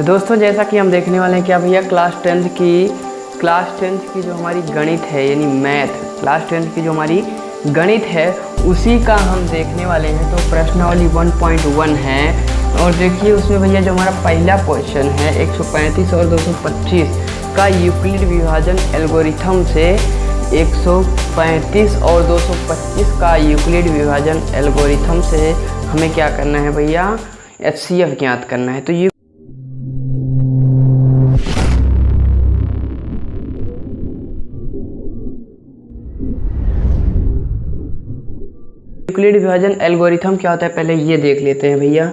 तो दोस्तों जैसा कि हम देखने वाले हैं क्या भैया क्लास टेंथ की जो हमारी गणित है यानी मैथ, क्लास टेंथ की जो हमारी गणित है उसी का हम देखने वाले हैं। तो प्रश्नावली 1.1 है और देखिए उसमें भैया जो हमारा पहला क्वेश्चन है 135 और 225 का यूक्लिड विभाजन एल्गोरिथम से 135 और 225 का यूक्लिड विभाजन एल्गोरिथम से हमें क्या करना है भैया, HCF ज्ञात करना है। तो यूक्लिड विभाजन एल्गोरिथम क्या होता है पहले ये देख लेते हैं भैया।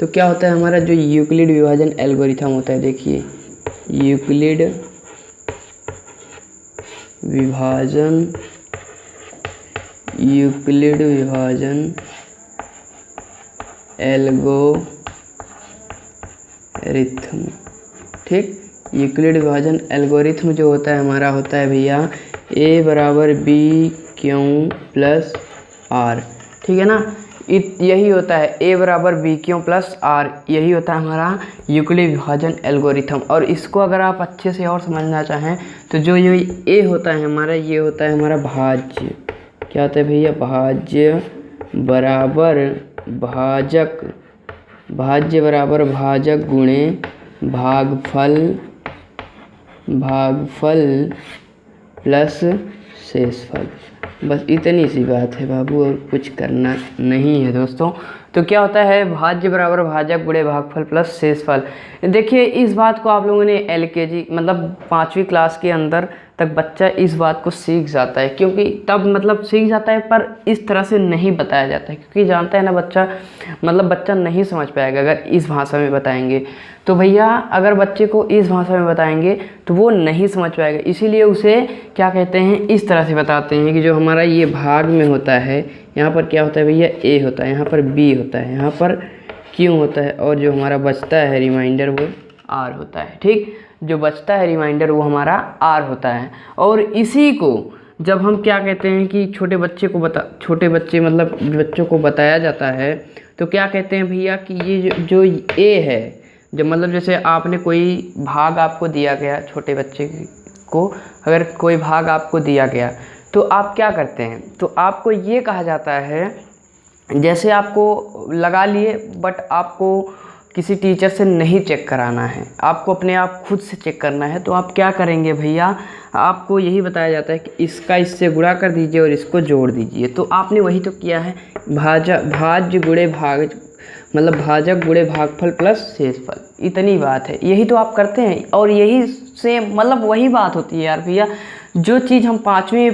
तो क्या होता है हमारा जो यूक्लिड विभाजन एल्गोरिथम होता है, देखिए यूक्लिड विभाजन एल्गोरिथम, ठीक। यूक्लिड विभाजन एल्गोरिथम जो होता है हमारा होता है भैया A बराबर B Q प्लस R, ठीक है ना। यही होता है A बराबर B Q प्लस R, यही होता है हमारा यूक्लिड विभाजन एल्गोरिथम। और इसको अगर आप अच्छे से और समझना चाहें तो जो ये A होता है हमारा, ये होता है हमारा भाज्य। क्या होता है भैया, भाज्य बराबर भाजक गुणे भागफल प्लस शेषफल। बस इतनी सी बात है बाबू, और कुछ करना नहीं है दोस्तों। तो क्या होता है भाज्य बराबर भाजक गुणे भागफल प्लस शेषफल। देखिए इस बात को आप लोगों ने LKG मतलब 5वीं क्लास के अंदर तक बच्चा इस बात को सीख जाता है, क्योंकि तब मतलब सीख जाता है पर इस तरह से नहीं बताया जाता है, क्योंकि जानता है ना बच्चा नहीं समझ पाएगा अगर इस भाषा में बताएंगे। तो भैया अगर बच्चे को इस भाषा में बताएंगे तो वो नहीं समझ पाएगा, इसीलिए उसे क्या कहते हैं इस तरह से बताते हैं कि जो हमारा ये भाग में होता है यहाँ पर क्या होता है भैया A होता है, यहाँ पर B होता है, यहाँ पर Q होता है और जो हमारा बचता है रिमाइंडर वो R होता है, ठीक। जो बचता है रिमाइंडर वो हमारा R होता है। और इसी को जब हम क्या कहते हैं कि बच्चों को बताया जाता है तो क्या कहते हैं भैया कि ये जो A है, जो मतलब जैसे आपने कोई भाग आपको दिया गया, छोटे बच्चे को अगर कोई भाग आपको दिया गया तो आप क्या करते हैं, तो आपको ये कहा जाता है, जैसे आपको लगा लिए बट आपको किसी टीचर से नहीं चेक कराना है, आपको अपने आप खुद से चेक करना है। तो आप क्या करेंगे भैया, आपको यही बताया जाता है कि इसका इससे गुणा कर दीजिए और इसको जोड़ दीजिए। तो आपने वही तो किया है, भाज्य गुणे भागफल प्लस शेषफल, इतनी बात है। यही तो आप करते हैं और यही से वही बात होती है यार भैया। जो चीज़ हम 5वीं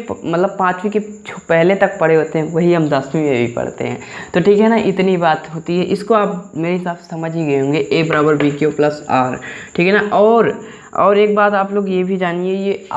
के पहले तक पढ़े होते हैं वही हम 10वीं में भी पढ़ते हैं। तो ठीक है ना, इतनी बात होती है। इसको आप मेरे हिसाब से समझ ही गए होंगे, A बराबर B Q प्लस R, ठीक है ना। और एक बात आप लोग ये भी जानिए, ये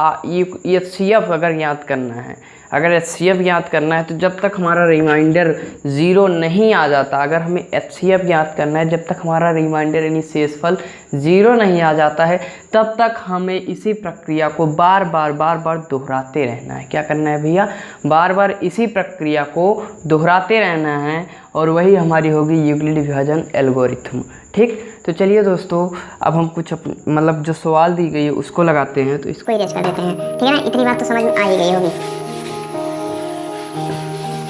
HCF अगर याद करना है, अगर HCF याद करना है तो जब तक हमारा रिमाइंडर 0 नहीं आ जाता, अगर हमें HCF याद करना है जब तक हमारा रिमाइंडर यानी शेषफल 0 नहीं आ जाता है तब तक हमें इसी प्रक्रिया को बार बार दोहराते रहना है। क्या करना है भैया, बार बार इसी प्रक्रिया को दोहराते रहना है और वही हमारी होगी यूक्लिड विभाजन एल्गोरिथम, ठीक। तो चलिए दोस्तों अब हम कुछ जो सवाल दी गई है उसको लगाते हैं। तो इसको इरेज कर देते हैं, ठीक है ना। इतनी बात तो समझ में आ ही गई होगी।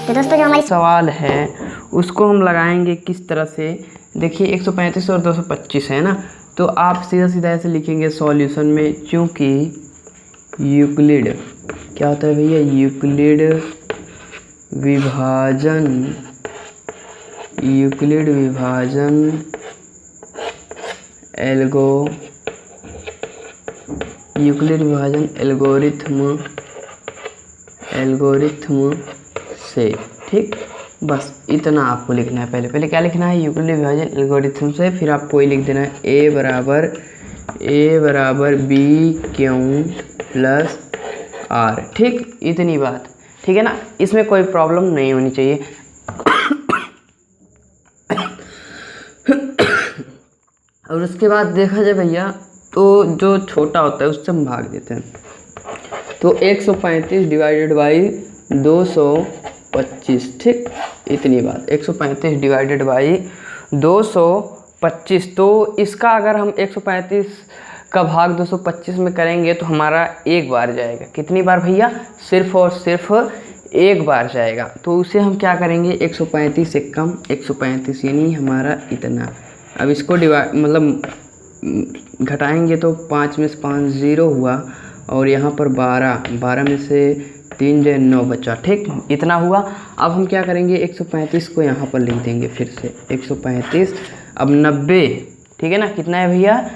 तो दोस्तों जो हमारी सवाल है उसको हम लगाएंगे किस तरह से, देखिए 135 और 225 है ना। तो आप सीधा ऐसे लिखेंगे सॉल्यूशन में, क्योंकि यूक्लिड क्या होता है भैया, यूक्लिड विभाजन एल्गोरिथम से, ठीक। बस इतना आपको लिखना है। पहले क्या लिखना है, यूक्लिड विभाजन एल्गोरिथम से, फिर आपको ये लिख देना है A बराबर B Q प्लस R, ठीक। इतनी बात, ठीक है ना, इसमें कोई प्रॉब्लम नहीं होनी चाहिए। और उसके बाद देखा जाए भैया तो जो छोटा होता है उससे हम भाग देते हैं। तो 135 डिवाइडेड बाई 225, ठीक। इतनी बात, 135 डिवाइडेड बाई 225 25। तो इसका अगर हम 135 का भाग 225 में करेंगे तो हमारा एक बार जाएगा। कितनी बार भैया? सिर्फ और सिर्फ एक बार जाएगा। तो उसे हम क्या करेंगे, 135 से कम 135 यानी हमारा इतना। अब इसको डिवाइड मतलब घटाएंगे तो 5 में से 5 0 हुआ, और यहाँ पर 12 में से 3 जो 9 बचा। ठीक, इतना हुआ। अब हम क्या करेंगे, 135 को यहाँ पर लिख देंगे फिर से 135। अब 90, ठीक है ना, कितना है भैया?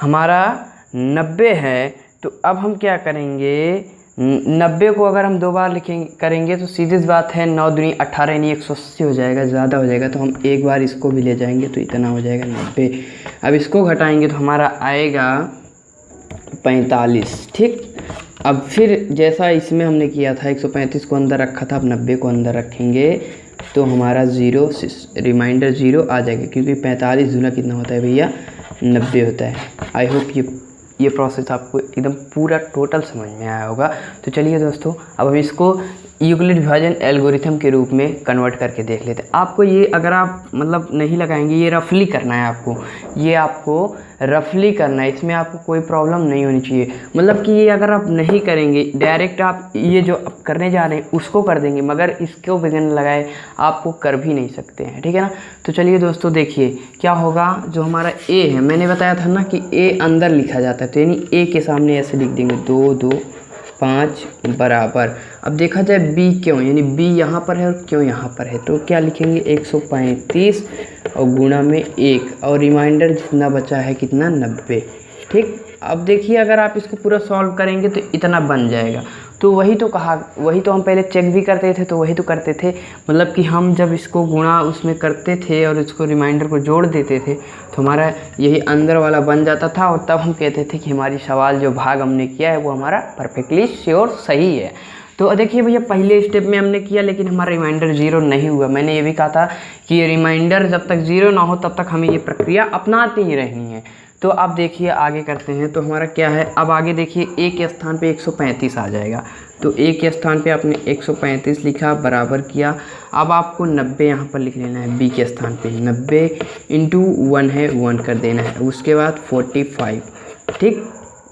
हमारा 90 है। तो अब हम क्या करेंगे, 90 को अगर हम 2 बार करेंगे तो सीधी सी बात है 9 दूनी 18 यानी 180 हो जाएगा, ज़्यादा हो जाएगा। तो हम एक बार इसको भी ले जाएंगे तो इतना हो जाएगा 90। अब इसको घटाएंगे तो हमारा आएगा 45। ठीक, अब फिर जैसा इसमें हमने किया था 135 को अंदर रखा था, अब 90 को अंदर रखेंगे तो हमारा रिमाइंडर 0 आ जाएगा, क्योंकि 45 दूना कितना होता है भैया? 90 होता है। आई होप ये प्रोसेस आपको एकदम पूरा टोटल समझ में आया होगा। तो चलिए दोस्तों, अब हम इसको यूक्लिड विभाजन एल्गोरिथम के रूप में कन्वर्ट करके देख लेते हैं। आपको ये अगर आप मतलब नहीं लगाएंगे, ये रफली करना है आपको, ये आपको रफली करना है, इसमें आपको कोई प्रॉब्लम नहीं होनी चाहिए। मतलब कि ये अगर आप नहीं करेंगे डायरेक्ट, आप ये जो आप करने जा रहे हैं उसको कर देंगे, मगर इसको बिगन लगाए आपको कर भी नहीं सकते हैं। ठीक है ना। तो चलिए दोस्तों देखिए क्या होगा। जो हमारा ए है, मैंने बताया था ना कि ए अंदर लिखा जाता है, तो यानी ए के सामने ऐसे लिख देंगे 2 2 5 बराबर। अब देखा जाए बी क्यों, यानी बी यहाँ पर है और क्यों यहाँ पर है, तो क्या लिखेंगे 135 और गुणा में 1 और रिमाइंडर जितना बचा है कितना 90। ठीक, अब देखिए अगर आप इसको पूरा सॉल्व करेंगे तो इतना बन जाएगा। तो वही तो कहा, वही तो हम पहले चेक भी करते थे, तो वही तो करते थे, मतलब कि हम जब इसको गुणा उसमें करते थे और इसको रिमाइंडर को जोड़ देते थे तो हमारा यही अंदर वाला बन जाता था, और तब हम कहते थे कि हमारी सवाल जो भाग हमने किया है वो हमारा परफेक्टली श्योर सही है। तो देखिए भैया पहले स्टेप में हमने किया लेकिन हमारा रिमाइंडर 0 नहीं हुआ। मैंने ये भी कहा था कि ये रिमाइंडर जब तक 0 ना हो तब तक हमें ये प्रक्रिया अपनाती ही रहनी है। तो अब देखिए आगे करते हैं, तो हमारा क्या है, अब आगे देखिए ए के स्थान पे 135 आ जाएगा। तो ए के स्थान पे आपने 135 लिखा, बराबर किया। अब आपको 90 यहाँ पर लिख लेना है, बी के स्थान पे 90 इंटू 1 है 1 कर देना है, उसके बाद 45। ठीक,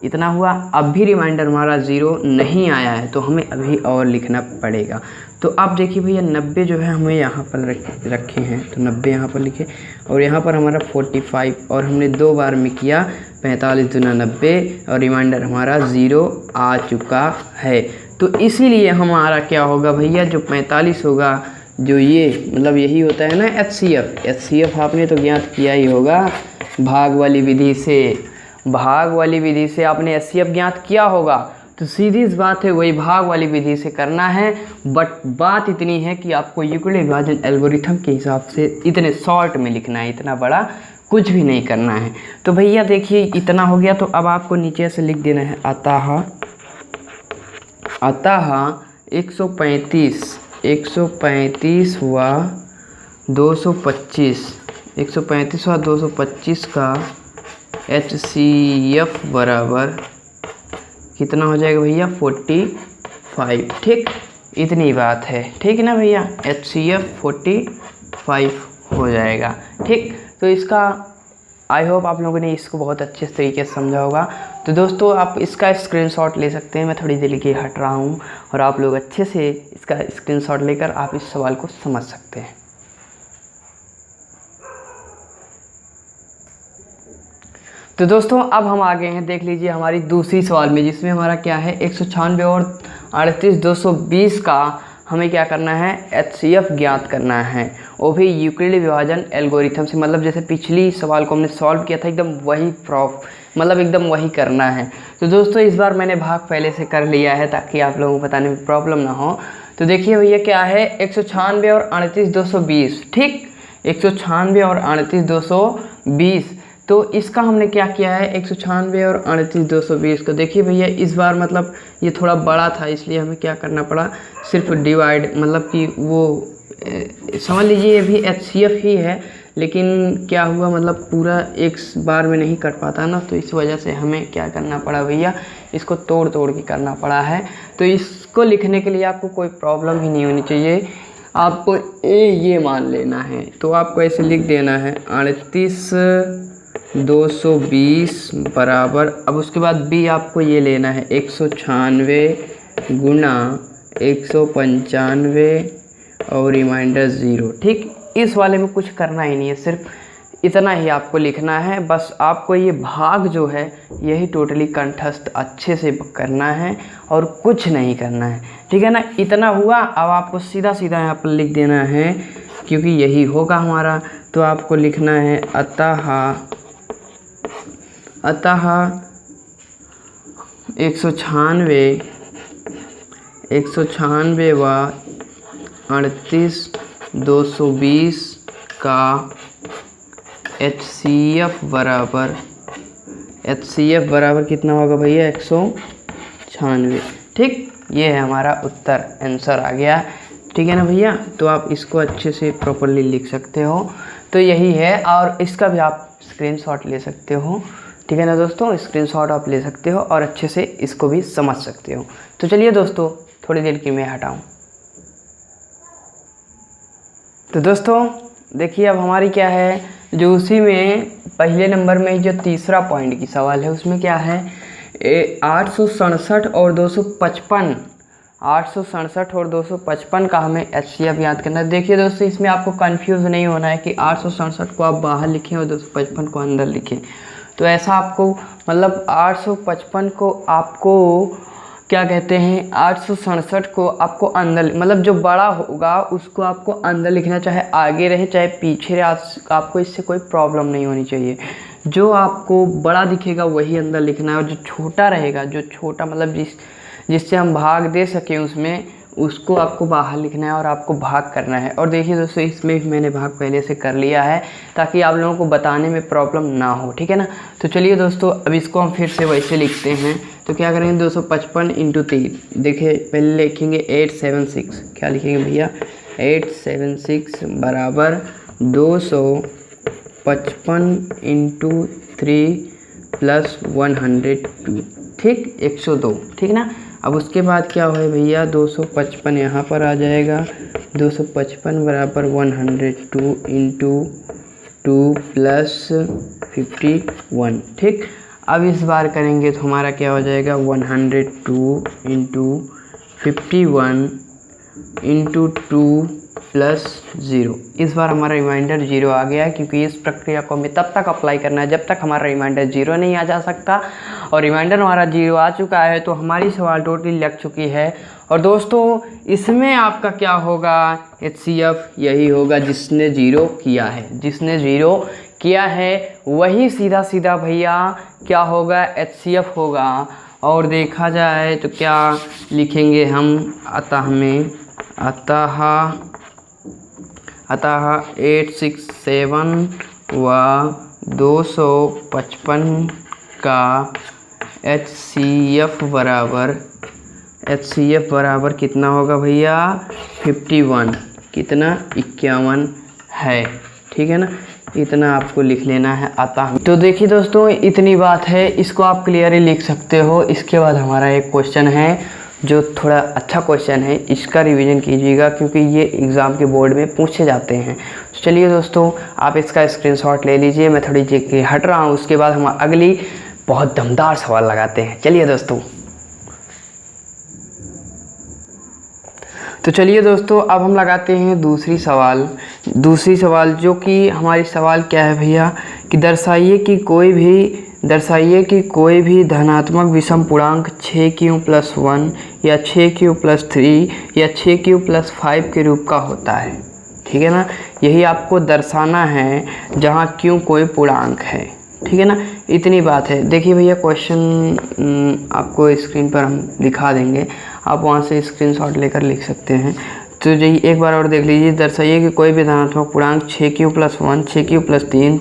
इतना हुआ। अब भी रिमाइंडर हमारा 0 नहीं आया है तो हमें अभी और लिखना पड़ेगा। तो अब देखिए भैया 90 जो है हमें यहाँ पर रखे हैं, तो 90 यहाँ पर लिखे, और यहाँ पर हमारा 45 और हमने 2 बार में किया 45 दूना 90 और रिमाइंडर हमारा 0 आ चुका है। तो इसीलिए हमारा क्या होगा भैया, जो 45 होगा, जो ये मतलब यही होता है ना HCF आपने तो ज्ञात किया ही होगा भाग वाली विधि से आपने HCF ज्ञात किया होगा। तो सीधी सी बात है वही भाग वाली विधि से करना है, बट बात इतनी है कि आपको यूक्लिड विभाजन एल्गोरिथम के हिसाब से इतने शॉर्ट में लिखना है, इतना बड़ा कुछ भी नहीं करना है। तो भैया देखिए इतना हो गया। तो अब आपको नीचे से लिख देना है अतः 135 हुआ 225 का HCF बराबर कितना हो जाएगा भैया 45। ठीक, इतनी बात है, ठीक है ना भैया, HCF 45 हो जाएगा। ठीक, तो इसका आई होप आप लोगों ने इसको बहुत अच्छे तरीके से समझा होगा। तो दोस्तों आप इसका स्क्रीनशॉट ले सकते हैं, मैं थोड़ी देर के हट रहा हूँ और आप लोग अच्छे से इसका स्क्रीनशॉट लेकर आप इस सवाल को समझ सकते हैं। तो दोस्तों अब हम आ गए हैं, देख लीजिए हमारी दूसरी सवाल में, जिसमें हमारा क्या है 196 और 38,220 का हमें क्या करना है HCF ज्ञात करना है, वो भी यूक्लिड विभाजन एल्गोरिथम से। मतलब जैसे पिछली सवाल को हमने सॉल्व किया था एकदम वही मतलब एकदम वही करना है। तो दोस्तों इस बार मैंने भाग पहले से कर लिया है ताकि आप लोगों को बताने में प्रॉब्लम ना हो। तो देखिए भैया क्या है 196 और 38,220। ठीक, 196 और 38,220। तो इसका हमने क्या किया है 196 और 38,220 को देखिए भैया इस बार मतलब ये थोड़ा बड़ा था, इसलिए हमें क्या करना पड़ा, सिर्फ डिवाइड, मतलब कि वो समझ लीजिए ये भी HCF ही है, लेकिन क्या हुआ मतलब पूरा एक बार में नहीं कर पाता ना, तो इस वजह से हमें क्या करना पड़ा भैया, इसको तोड़ के करना पड़ा है। तो इसको लिखने के लिए आपको कोई प्रॉब्लम ही नहीं होनी चाहिए। आपको ये मान लेना है। तो आपको ऐसे लिख देना है 38,220 बराबर, अब उसके बाद बी आपको ये लेना है 196 गुना 195 और रिमाइंडर 0। ठीक, इस वाले में कुछ करना ही नहीं है, सिर्फ इतना ही आपको लिखना है। बस आपको ये भाग जो है यही टोटली कंठस्थ अच्छे से करना है और कुछ नहीं करना है। ठीक है ना, इतना हुआ। अब आपको सीधा सीधा यहाँ पर लिख देना है, क्योंकि यही होगा हमारा। तो आपको लिखना है अतः 196 व 38,220 का HCF बराबर कितना होगा भैया? 196। ठीक, ये है हमारा उत्तर, आंसर आ गया। ठीक है ना भैया, तो आप इसको अच्छे से प्रॉपरली लिख सकते हो। तो यही है, और इसका भी आप स्क्रीनशॉट ले सकते हो। ठीक है ना दोस्तों, स्क्रीनशॉट आप ले सकते हो और अच्छे से इसको भी समझ सकते हो। तो चलिए दोस्तों, थोड़ी देर की मैं हटाऊँ। तो दोस्तों देखिए, अब हमारी क्या है, जो उसी में पहले नंबर में जो तीसरा पॉइंट की सवाल है उसमें क्या है, 867 और 255, 867 और 255 का हमें HCF याद करना है। देखिए दोस्तों, इसमें आपको कंफ्यूज नहीं होना है कि 867 को आप बाहर लिखें और 255 को अंदर लिखें। तो ऐसा आपको, मतलब 855 को आपको क्या कहते हैं, 867 को आपको अंदर, मतलब जो बड़ा होगा उसको आपको अंदर लिखना, चाहे आगे रहे चाहे पीछे रहे, आपको इससे कोई प्रॉब्लम नहीं होनी चाहिए। जो आपको बड़ा दिखेगा वही अंदर लिखना है, और जो छोटा रहेगा, जो छोटा मतलब जिससे हम भाग दे सकें उसमें, उसको आपको बाहर लिखना है और आपको भाग करना है। और देखिए दोस्तों, इसमें मैंने भाग पहले से कर लिया है ताकि आप लोगों को बताने में प्रॉब्लम ना हो। ठीक है ना, तो चलिए दोस्तों, अब इसको हम फिर से वैसे लिखते हैं। तो क्या करेंगे, 255 × 3, देखिए पहले लिखेंगे 876, क्या लिखेंगे भैया, 876 बराबर 255 × 3 + 102। ठीक, 102। ठीक ना, अब उसके बाद क्या है भैया, 255 यहाँ पर आ जाएगा, 255 बराबर 102 × 2 + 51। ठीक, अब इस बार करेंगे तो हमारा क्या हो जाएगा, 102 × 51 × 2 + 0। इस बार हमारा रिमाइंडर 0 आ गया, क्योंकि इस प्रक्रिया को हमें तब तक अप्लाई करना है जब तक हमारा रिमाइंडर 0 नहीं आ जा सकता। और रिमाइंडर हमारा 0 आ चुका है तो हमारी सवाल टोटली लग चुकी है। और दोस्तों, इसमें आपका क्या होगा, HCF यही होगा जिसने 0 किया है। जिसने 0 किया है वही सीधा सीधा भैया क्या होगा, HCF होगा। और देखा जाए तो क्या लिखेंगे हम, अतः 867 व 255 का HCF बराबर कितना होगा भैया, 51, कितना, 51 है। ठीक है ना, इतना आपको लिख लेना है अतः। तो देखिए दोस्तों, इतनी बात है, इसको आप क्लियरली लिख सकते हो। इसके बाद हमारा एक क्वेश्चन है जो थोड़ा अच्छा क्वेश्चन है, इसका रिवीजन कीजिएगा क्योंकि ये एग्ज़ाम के बोर्ड में पूछे जाते हैं। तो चलिए दोस्तों, आप इसका स्क्रीनशॉट ले लीजिए, मैं थोड़ी जगह हट रहा हूँ, उसके बाद हम अगली बहुत दमदार सवाल लगाते हैं। चलिए दोस्तों, तो चलिए दोस्तों, अब हम लगाते हैं दूसरी सवाल जो कि हमारी सवाल क्या है भैया, कि दर्शाइए कि कोई भी धनात्मक विषम पूर्णांक 6q + 1 या 6q + 3 या 6q + 5 के रूप का होता है। ठीक है ना, यही आपको दर्शाना है जहाँ q कोई पूर्णांक है। ठीक है ना, इतनी बात है। देखिए भैया, क्वेश्चन आपको स्क्रीन पर हम दिखा देंगे, आप वहाँ से स्क्रीनशॉट लेकर लिख सकते हैं। तो यही एक बार और देख लीजिए, दर्शाइए कि कोई भी धनात्मक पूर्णांक 6q + 1, 6q + 3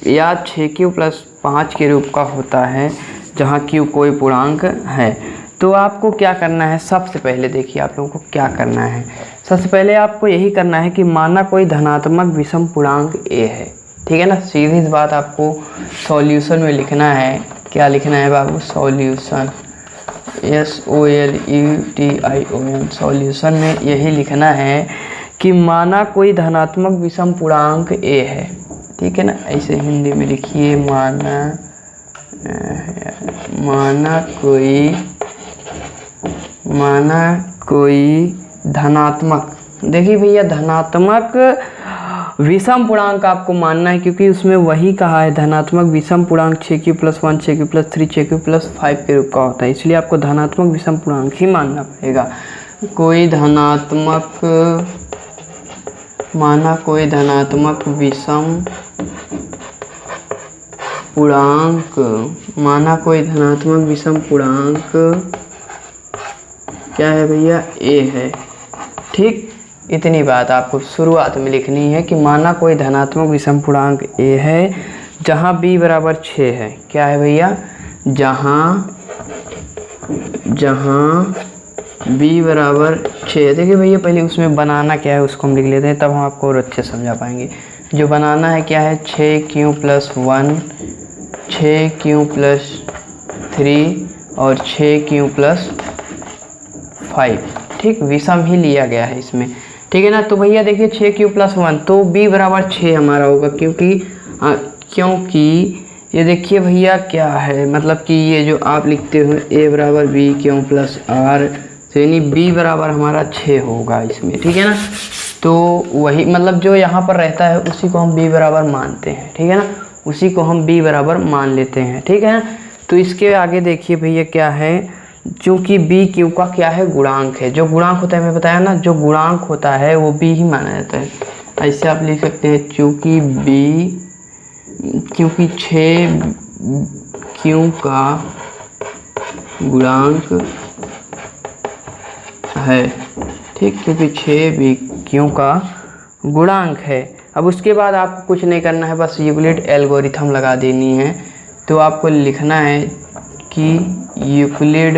या 6q + 5 के रूप का होता है जहाँ q कोई पूर्णांक है। तो आपको क्या करना है, सबसे पहले देखिए आप लोगों को क्या करना है। सबसे पहले आपको यही करना है कि माना कोई धनात्मक विषम पूर्णांक a है। ठीक है ना, सीधी सी बात आपको सॉल्यूशन में लिखना है। क्या लिखना है बाबू, सॉल्यूशन। SOLUTION सॉल्यूशन में यही लिखना है कि माना कोई धनात्मक विषम पूर्णांक a है, ठीक है ना। ऐसे हिंदी में लिखिए, माना कोई धनात्मक, देखिए भैया धनात्मक विषम पूर्णांक आपको मानना है, क्योंकि उसमें वही कहा है धनात्मक विषम पूर्णांक 6q+1 6q+3 6q+5 के रूप का होता है, इसलिए आपको धनात्मक विषम पूर्णांक ही मानना पड़ेगा। माना कोई धनात्मक विषम पूर्णांक क्या है भैया, a है, ठीक। इतनी बात आपको शुरुआत में लिखनी है कि माना कोई धनात्मक विषम पूर्णांक a है जहाँ b बराबर 6 है। क्या है भैया, जहाँ b बराबर 6 है। देखिए भैया पहले उसमें बनाना क्या है उसको हम लिख लेते हैं, तब हम आपको और अच्छे समझा पाएंगे। जो बनाना है क्या है, 6q+1 6q+3 और 6q+5, ठीक। विषम ही लिया गया है इसमें, ठीक है ना। तो भैया देखिए 6q+1 तो b बराबर 6 हमारा होगा, क्योंकि ये देखिए भैया क्या है, मतलब कि ये जो आप लिखते हो a बराबर b q+r, तो यानी b बराबर हमारा 6 होगा इसमें, ठीक है ना। तो वही मतलब जो यहाँ पर रहता है उसी को हम b बराबर मानते हैं, ठीक है ना, उसी को हम b बराबर मान लेते हैं, ठीक है ना। तो इसके आगे देखिए भैया क्या है, चूँकि b q का क्या है, गुणांक है। जो गुणांक होता है मैं बताया ना, जो गुणांक होता है वो b ही माना जाता है। ऐसे आप लिख सकते हैं, क्योंकि 6q का गुणांक है, ठीक, क्योंकि 6q का गुणांक है। अब उसके बाद आपको कुछ नहीं करना है, बस यूक्लिड एल्गोरिथम लगा देनी है। तो आपको लिखना है कि यूक्लिड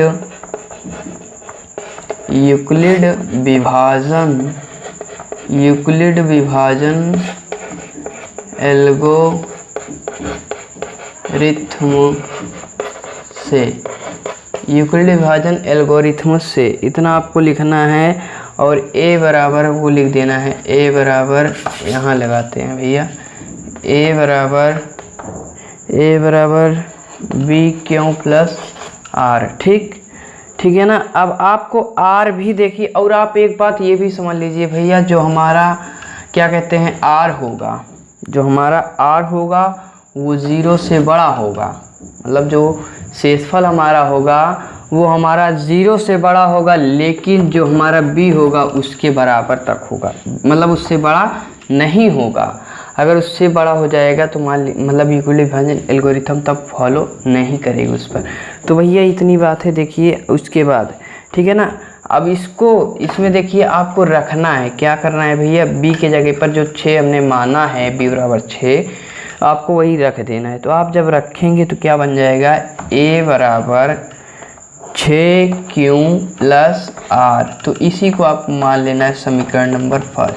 विभाजन एल्गोरिथम से इतना आपको लिखना है। और a बराबर वो लिख देना है, a बराबर यहाँ लगाते हैं भैया, a बराबर b/r, ठीक है ना। अब आपको r भी देखिए, और आप एक बात ये भी समझ लीजिए भैया, जो हमारा क्या कहते हैं r होगा वो 0 से बड़ा होगा, मतलब जो शेषफल हमारा होगा वो हमारा 0 से बड़ा होगा, लेकिन जो हमारा b होगा उसके बराबर तक होगा, मतलब उससे बड़ा नहीं होगा। अगर उससे बड़ा हो जाएगा तो मतलब यूक्लिड विभाजन एल्गोरिथम तब फॉलो नहीं करेगी उस पर। तो भैया इतनी बात है, देखिए उसके बाद, ठीक है ना। अब इसमें देखिए आपको रखना है, क्या करना है भैया, b के जगह पर जो 6 हमने माना है b बराबर 6, आपको वही रख देना है। तो आप जब रखेंगे तो क्या बन जाएगा, a बराबर 6q+r, तो इसी को आप मान लेना है समीकरण नंबर 1,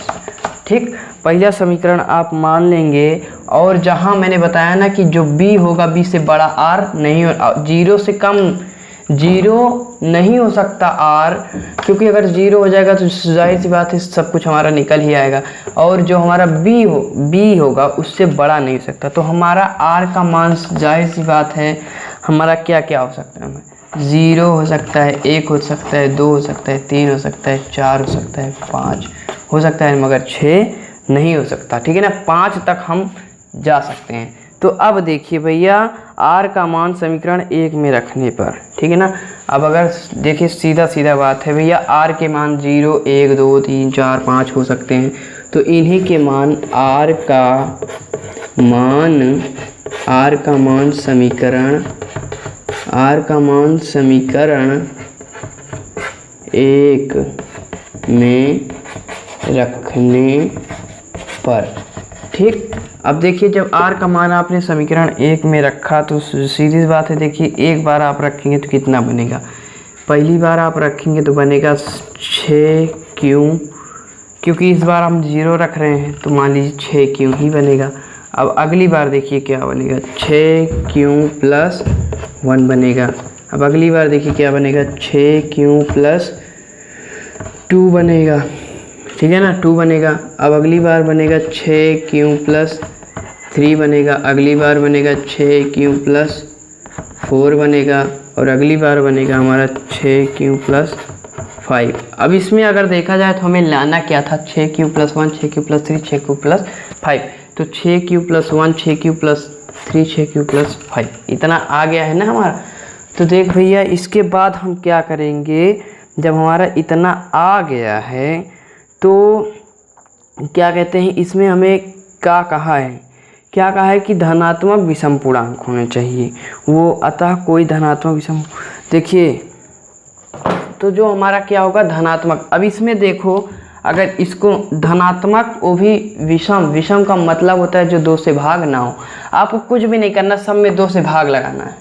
ठीक। पहला समीकरण आप मान लेंगे, और जहां मैंने बताया ना कि जो b होगा b से बड़ा r नहीं हो, 0 से कम 0 नहीं हो सकता r, क्योंकि अगर 0 हो जाएगा तो जाहिर सी बात है सब कुछ हमारा निकल ही आएगा। और जो हमारा b होगा उससे बड़ा नहीं हो सकता, तो हमारा r का मान जाहिर सी बात है हमारा क्या क्या हो सकता है, 0 हो सकता है, 1 हो सकता है, 2 हो सकता है, 3 हो सकता है, 4 हो सकता है, 5 हो सकता है, मगर 6 नहीं हो सकता, ठीक है ना। 5 तक हम जा सकते हैं। तो अब देखिए भैया r का मान समीकरण 1 में रखने पर, ठीक है ना। अब अगर देखिए सीधा बात है भैया, r के मान 0 1 2 3 4 5 हो सकते हैं, तो इन्हीं के मान r का मान समीकरण 1 में रखने पर, ठीक। अब देखिए जब r का मान आपने समीकरण 1 में रखा तो सीधी बात है, देखिए एक बार आप रखेंगे तो कितना बनेगा, पहली बार आप रखेंगे तो बनेगा 6q, क्योंकि इस बार हम 0 रख रहे हैं तो मान लीजिए 6q ही बनेगा। अब अगली बार देखिए क्या बनेगा, 6q+1 बनेगा। अब अगली बार देखिए क्या बनेगा, 6q प्लस 2 बनेगा, ठीक है ना, 2 बनेगा। अब अगली बार बनेगा 6q प्लस 3 बनेगा, अगली बार बनेगा 6q प्लस 4 बनेगा, और अगली बार बनेगा हमारा 6q प्लस 5। अब इसमें अगर देखा जाए तो हमें लाना क्या था, 6q plus 1, 6q plus 3, 6q plus 5। तो 6q plus 1, 6q plus 3, 6q plus 5 इतना आ गया है ना हमारा। तो देख भैया इसके बाद हम क्या करेंगे, जब हमारा इतना आ गया है तो क्या कहते हैं, इसमें हमें क्या कहा है कि धनात्मक विषम पूर्णांक होने चाहिए वो, अतः कोई धनात्मक विषम, देखिए तो जो हमारा क्या होगा धनात्मक। अब इसमें देखो अगर इसको धनात्मक वो भी विषम का मतलब होता है जो 2 से भाग ना हो। आपको कुछ भी नहीं करना, सब में 2 से भाग लगाना है,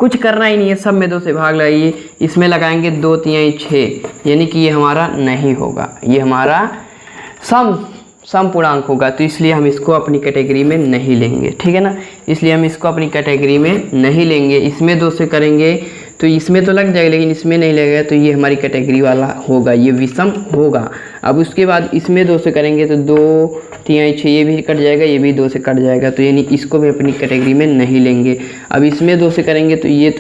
कुछ करना ही नहीं है, सब में 2 से भाग लगाइए। इसमें लगाएंगे 2 3 6, यानी कि ये हमारा नहीं होगा, ये हमारा सम पूर्णांक होगा। तो इसलिए हम इसको अपनी कैटेगरी में नहीं लेंगे, ठीक है ना, इसलिए हम इसको अपनी कैटेगरी में नहीं लेंगे। इसमें 2 से करेंगे तो इसमें तो लग जाएगा, लेकिन इसमें नहीं लगेगा, तो ये हमारी कैटेगरी वाला होगा, ये विषम होगा। अब उसके बाद इसमें 2 से करेंगे तो 2 3 6 ये भी कट जाएगा, ये भी 2 से कट जाएगा, तो यानी इसको भी अपनी कैटेगरी में नहीं लेंगे। अब इसमें 2 से करेंगे तो ये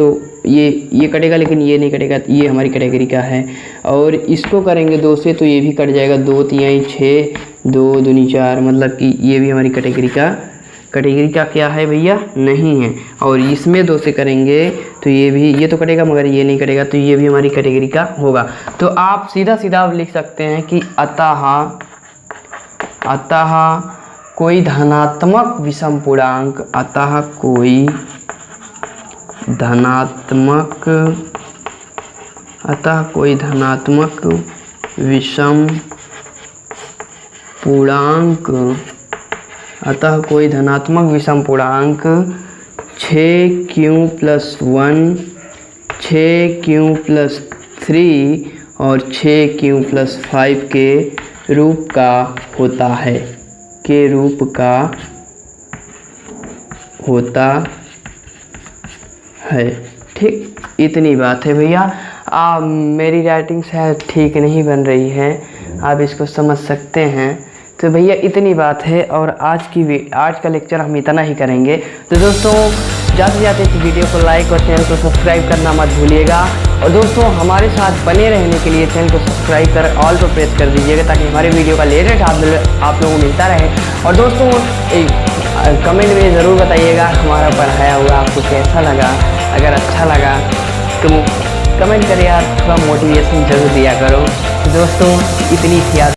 कटेगा, लेकिन ये नहीं कटेगा, तो ये हमारी कैटेगरी का है। और इसको करेंगे 2 से तो ये भी कट जाएगा, 2 3 6, 2 दूनी 4, मतलब कि ये भी हमारी कैटेगरी का क्या है भैया, नहीं है। और इसमें 2 से करेंगे तो ये तो कटेगा, मगर ये नहीं कटेगा, तो ये भी हमारी कैटेगरी का होगा। तो आप सीधा लिख सकते हैं कि अतः कोई धनात्मक विषम पूर्णांक, अतः कोई धनात्मक विषम पूर्णांक, अतः कोई धनात्मक विषम पूर्णांक 6q प्लस 1, 6q प्लस 3 और 6q प्लस 5 के रूप का होता है, ठीक। इतनी बात है भैया। मेरी राइटिंग शायद ठीक नहीं बन रही है, आप इसको समझ सकते हैं। तो भैया इतनी बात है, और आज का लेक्चर हम इतना ही करेंगे। तो दोस्तों जाते जाते इस वीडियो को लाइक और चैनल को सब्सक्राइब करना मत भूलिएगा। और दोस्तों हमारे साथ बने रहने के लिए चैनल को सब्सक्राइब कर ऑल पर प्रेस कर दीजिएगा, ताकि हमारे वीडियो का लेटेस्ट आप लोगों को मिलता रहे। और दोस्तों कमेंट में ज़रूर बताइएगा हमारा पढ़ाया हुआ आपको कैसा लगा। अगर अच्छा लगा तो कमेंट करिए यार, थोड़ा मोटिवेशन जरूर दिया करो। दोस्तों इतनी थी